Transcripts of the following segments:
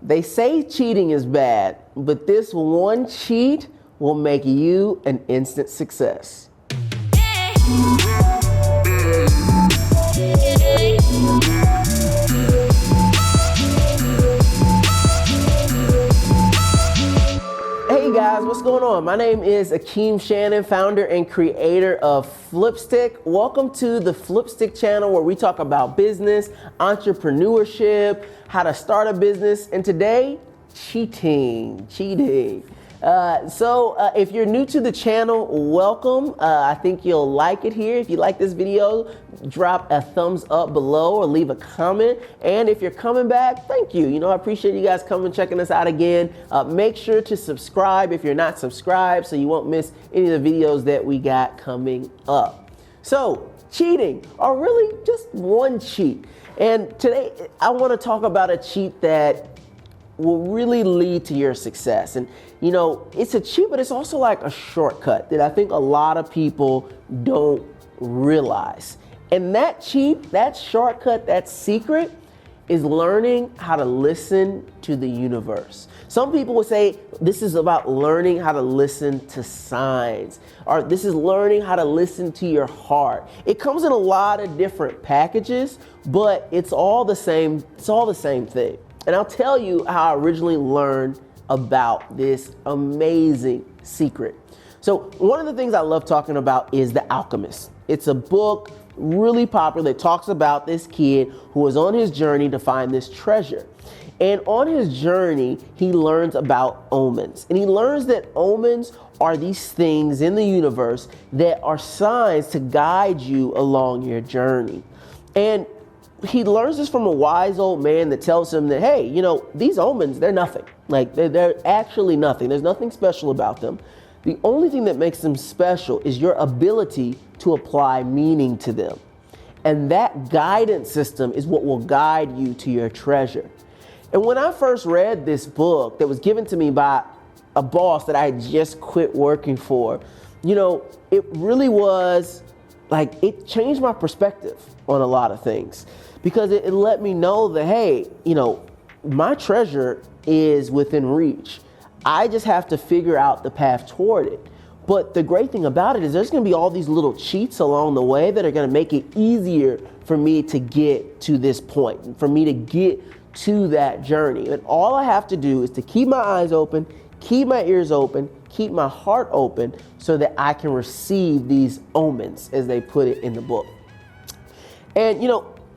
They say cheating is bad, but this one cheat will make you an instant success. Hey guys, what's going on? My name is Akeem Shannon, founder and creator of Flipstik. Welcome to the Flipstik channel where we talk about business, entrepreneurship, how to start a business, and today, cheating. So if you're new to the channel, welcome. I think you'll like it here. If you like this video, drop a thumbs up below or leave a comment. And if you're coming back, thank you. I appreciate you guys coming, checking us out again. Make sure to subscribe if you're not subscribed so you won't miss any of the videos that we got coming up. So cheating, or really just one cheat. And today I want to talk about a cheat that will really lead to your success. And it's a cheat, but it's also like a shortcut that I think a lot of people don't realize. And that cheat, that shortcut, that secret is learning how to listen to the universe. Some people would say this is about learning how to listen to signs, or this is learning how to listen to your heart. It comes in a lot of different packages, but it's all the same. It's all the same thing. And I'll tell you how I originally learned about this amazing secret. So one of the things I love talking about is The Alchemist. It's a book really popular that talks about this kid who was on his journey to find this treasure. And on his journey, he learns about omens. And he learns that omens are these things in the universe that are signs to guide you along your journey. And he learns this from a wise old man that tells him that, hey, these omens, they're nothing. Like, they're actually nothing. There's nothing special about them. The only thing that makes them special is your ability to apply meaning to them. And that guidance system is what will guide you to your treasure. And when I first read this book that was given to me by a boss that I had just quit working for, it really was like, it changed my perspective on a lot of things. Because it let me know that, hey, my treasure is within reach. I just have to figure out the path toward it. But the great thing about it is there's going to be all these little cheats along the way that are going to make it easier for me to get to this point, for me to get to that journey. And all I have to do is to keep my eyes open, keep my ears open, keep my heart open so that I can receive these omens, as they put it in the book. And,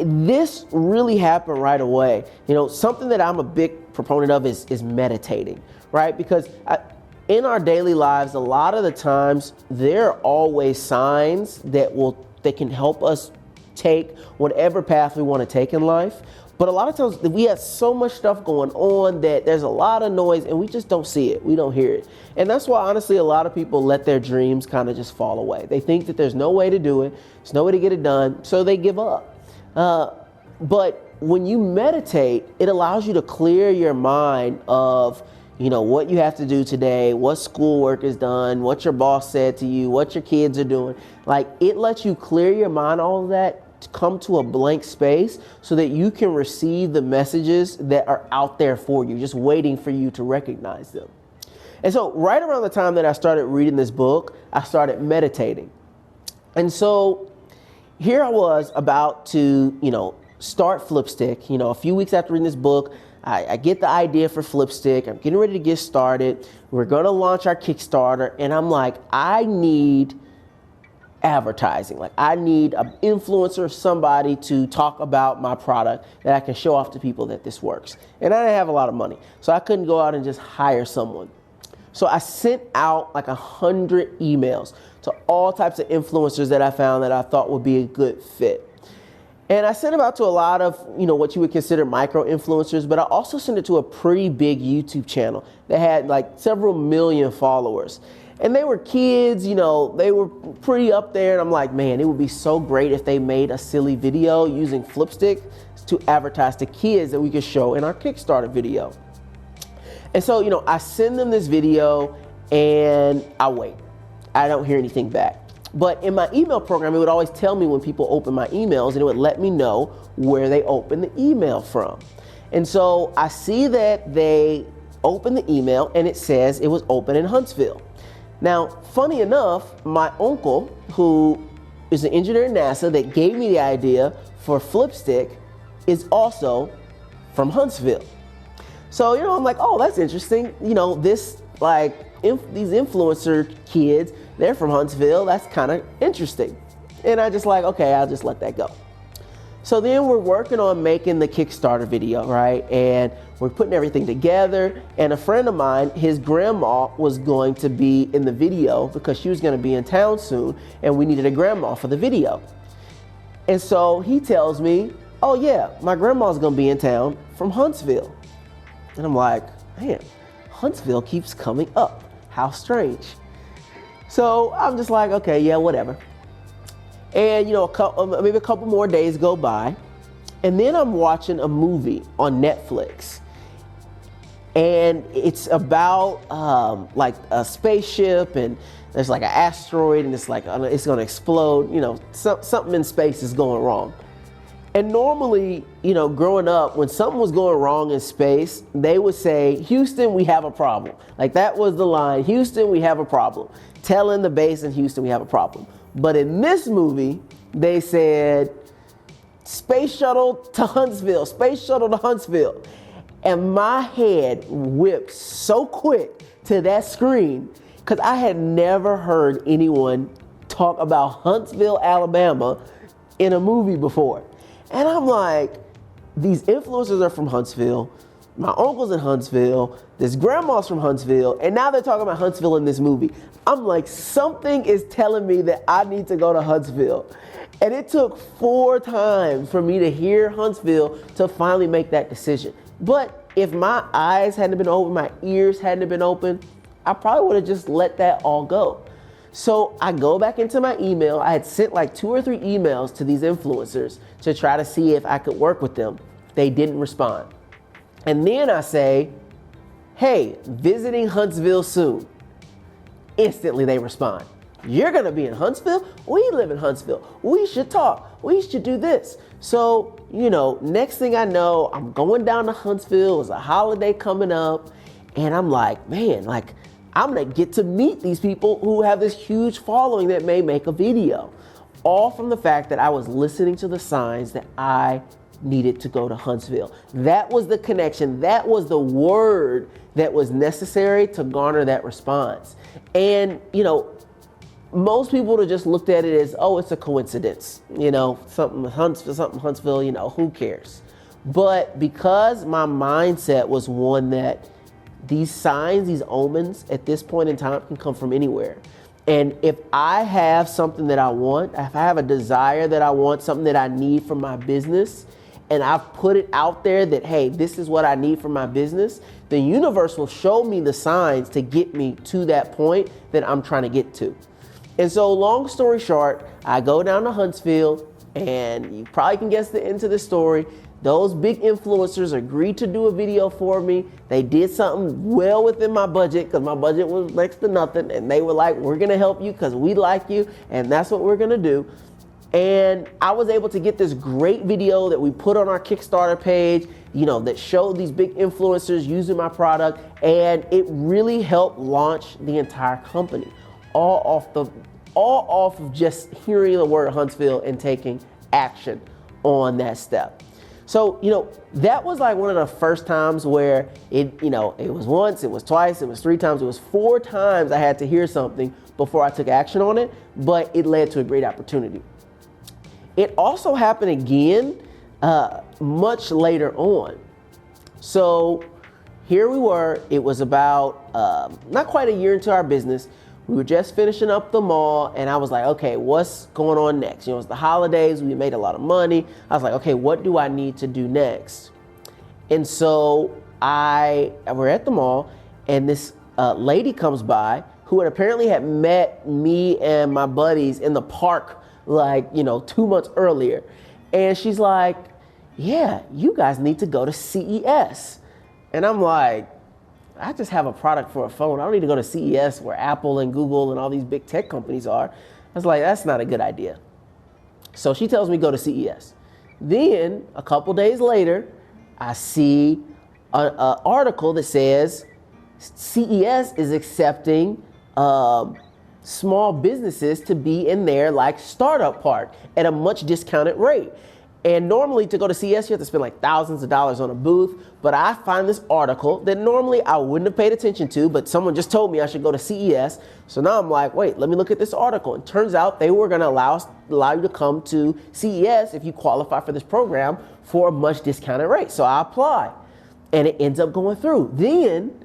this really happened right away. Something that I'm a big proponent of is meditating, right? Because in our daily lives, a lot of the times there are always signs that can help us take whatever path we want to take in life. But a lot of times we have so much stuff going on that there's a lot of noise and we just don't see it. We don't hear it. And that's why, honestly, a lot of people let their dreams kind of just fall away. They think that there's no way to do it. There's no way to get it done. So they give up. But when you meditate, it allows you to clear your mind of, what you have to do today, what schoolwork is done, what your boss said to you, what your kids are doing. Like, it lets you clear your mind, all of that, to come to a blank space so that you can receive the messages that are out there for you, just waiting for you to recognize them. And so right around the time that I started reading this book, I started meditating. And so here I was about to, start Flipstik. A few weeks after reading this book, I get the idea for Flipstik. I'm getting ready to get started. We're going to launch our Kickstarter. And I'm like, I need advertising. Like, I need an influencer, somebody to talk about my product that I can show off to people that this works. And I didn't have a lot of money, so I couldn't go out and just hire someone. So I sent out like 100 emails to all types of influencers that I found that I thought would be a good fit. And I sent them out to a lot of, what you would consider micro influencers, but I also sent it to a pretty big YouTube channel that had like several million followers. And they were kids, they were pretty up there. And I'm like, man, it would be so great if they made a silly video using Flipstik to advertise to kids that we could show in our Kickstarter video. And so, I send them this video and I wait. I don't hear anything back. But in my email program, it would always tell me when people open my emails, and it would let me know where they opened the email from. And so I see that they opened the email and it says it was open in Huntsville. Now, funny enough, my uncle, who is an engineer at NASA that gave me the idea for Flipstik, is also from Huntsville. So, I'm like, oh, that's interesting. This, these influencer kids, they're from Huntsville. That's kind of interesting. And I just like, okay, I'll just let that go. So then we're working on making the Kickstarter video, right? And we're putting everything together. And a friend of mine, his grandma was going to be in the video because she was going to be in town soon. And we needed a grandma for the video. And so he tells me, oh yeah, my grandma's going to be in town from Huntsville. And I'm like, man, Huntsville keeps coming up. How strange. So I'm just like, okay, yeah, whatever. And maybe a couple more days go by, and then I'm watching a movie on Netflix, and it's about a spaceship, and there's like an asteroid, and it's going to explode. Something in space is going wrong. And normally, growing up, when something was going wrong in space, they would say, Houston, we have a problem. Like, that was the line, Houston, we have a problem. Telling the base in Houston, we have a problem. But in this movie, they said, space shuttle to Huntsville, space shuttle to Huntsville. And my head whipped so quick to that screen because I had never heard anyone talk about Huntsville, Alabama in a movie before. And I'm like, these influencers are from Huntsville. My uncle's in Huntsville. This grandma's from Huntsville. And now they're talking about Huntsville in this movie. I'm like, something is telling me that I need to go to Huntsville. And it took 4 times for me to hear Huntsville to finally make that decision. But if my eyes hadn't been open, my ears hadn't been open, I probably would have just let that all go. So I go back into my email. I had sent like 2 or 3 emails to these influencers to try to see if I could work with them. They didn't respond. And then I say, hey, visiting Huntsville soon. Instantly they respond. You're gonna be in Huntsville? We live in Huntsville. We should talk. We should do this. So, next thing I know, I'm going down to Huntsville. It's a holiday coming up. And I'm like, man, I'm gonna get to meet these people who have this huge following that may make a video. All from the fact that I was listening to the signs that I needed to go to Huntsville. That was the connection. That was the word that was necessary to garner that response. And, most people would have just looked at it as, oh, it's a coincidence. Something Huntsville, who cares? But because my mindset was one that these signs, these omens at this point in time can come from anywhere. And if I have something that I want, if I have a desire that I want, something that I need for my business, and I've put it out there that, hey, this is what I need for my business, the universe will show me the signs to get me to that point that I'm trying to get to. And so long story short, I go down to Huntsville, and you probably can guess the end to the story. Those big influencers agreed to do a video for me. They did something well within my budget because my budget was next to nothing. And they were like, we're going to help you because we like you. And that's what we're going to do. And I was able to get this great video that we put on our Kickstarter page, that showed these big influencers using my product. And it really helped launch the entire company. All off of just hearing the word Huntsville and taking action on that step. So, that was like one of the first times where it was once, it was twice, it was 3 times, it was 4 times I had to hear something before I took action on it, but it led to a great opportunity. It also happened again much later on. So here we were, it was about not quite a year into our business. We were just finishing up the mall, and I was like, okay, what's going on next? It's the holidays, we made a lot of money. I was like, okay, what do I need to do next? And so we're at the mall, and this lady comes by who apparently had met me and my buddies in the park 2 months earlier. And she's like, yeah, you guys need to go to CES. And I'm like, I just have a product for a phone. I don't need to go to CES where Apple and Google and all these big tech companies are. I was like, that's not a good idea. So she tells me go to CES. Then a couple days later, I see an article that says CES is accepting small businesses to be in their like startup part at a much discounted rate. And normally to go to CES, you have to spend like thousands of dollars on a booth. But I find this article that normally I wouldn't have paid attention to, but someone just told me I should go to CES. So now I'm like, wait, let me look at this article. And turns out they were going to allow you to come to CES if you qualify for this program for a much discounted rate. So I apply and it ends up going through. Then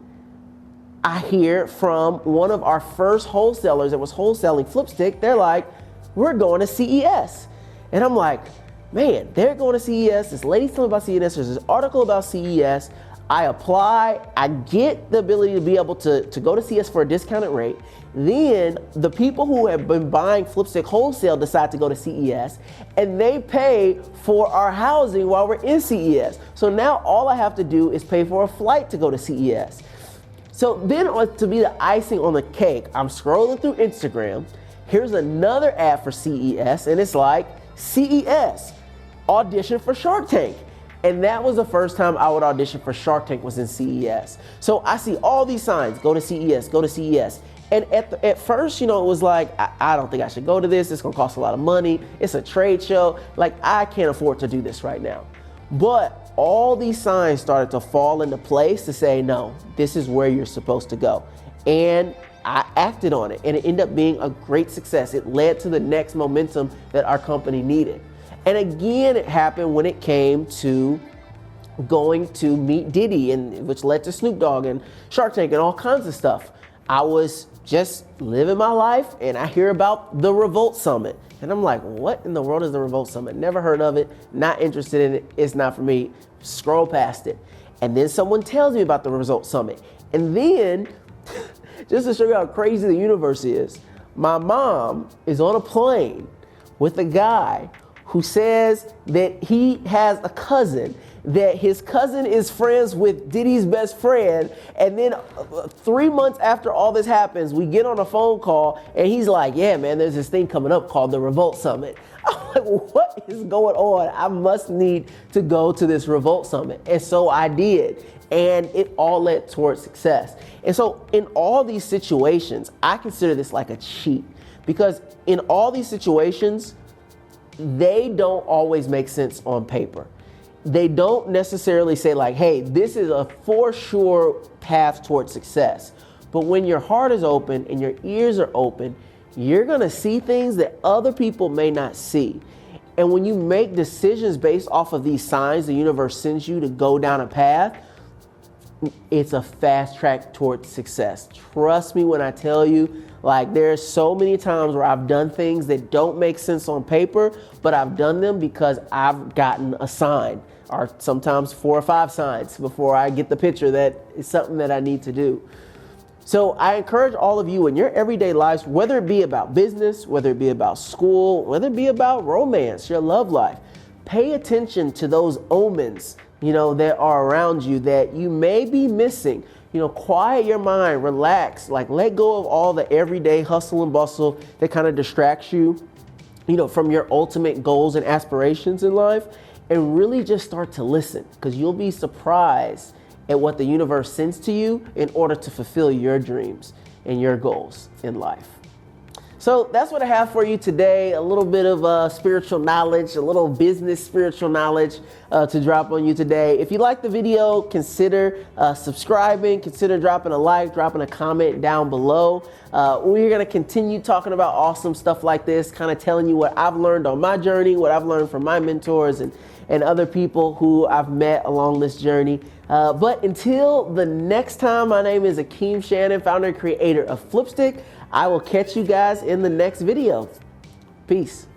I hear from one of our first wholesalers that was wholesaling Flipstik. They're like, we're going to CES. And I'm like, man, they're going to CES. This lady's telling me about CES. There's this article about CES. I apply. I get the ability to be able to go to CES for a discounted rate. Then the people who have been buying Flipstik wholesale decide to go to CES, and they pay for our housing while we're in CES. So now all I have to do is pay for a flight to go to CES. So then to be the icing on the cake, I'm scrolling through Instagram. Here's another ad for CES, and it's like, CES, audition for Shark Tank. And that was the first time I would audition for Shark Tank was in CES. So I see all these signs, go to CES, go to CES. And at first, it was like, I don't think I should go to this. It's gonna cost a lot of money. It's a trade show. Like, I can't afford to do this right now. But all these signs started to fall into place to say, no, this is where you're supposed to go. And I acted on it, and it ended up being a great success. It led to the next momentum that our company needed. And again, it happened when it came to going to meet Diddy, and which led to Snoop Dogg and Shark Tank and all kinds of stuff. I was just living my life, and I hear about the Revolt Summit. And I'm like, what in the world is the Revolt Summit? Never heard of it, not interested in it, it's not for me. Scroll past it. And then someone tells me about the Revolt Summit. And then, just to show you how crazy the universe is, my mom is on a plane with a guy who says that he has a cousin, that his cousin is friends with Diddy's best friend, and then 3 months after all this happens, we get on a phone call, and he's like, yeah, man, there's this thing coming up called the Revolt Summit. I'm like, what is going on? I must need to go to this Revolt Summit. And so I did, and it all led towards success. And so in all these situations, I consider this like a cheat, because in all these situations, they don't always make sense on paper. They don't necessarily say like, hey, this is a for sure path towards success. But when your heart is open and your ears are open, you're gonna see things that other people may not see. And when you make decisions based off of these signs the universe sends you to go down a path, it's a fast track towards success. Trust me when I tell you, like, there's so many times where I've done things that don't make sense on paper, but I've done them because I've gotten a sign, or sometimes 4 or 5 signs before I get the picture that it's something that I need to do. So I encourage all of you in your everyday lives, whether it be about business, whether it be about school, whether it be about romance, your love life, pay attention to those omens, that are around you that you may be missing. Quiet your mind, relax, like let go of all the everyday hustle and bustle that kind of distracts you, from your ultimate goals and aspirations in life, and really just start to listen, because you'll be surprised at what the universe sends to you in order to fulfill your dreams and your goals in life. So that's what I have for you today. A little bit of spiritual knowledge, a little business spiritual knowledge to drop on you today. If you like the video, consider subscribing, consider dropping a like, dropping a comment down below. We're going to continue talking about awesome stuff like this, kind of telling you what I've learned on my journey, what I've learned from my mentors and other people who I've met along this journey. But until the next time, my name is Akeem Shannon, founder and creator of Flipstik. I will catch you guys in the next video. Peace.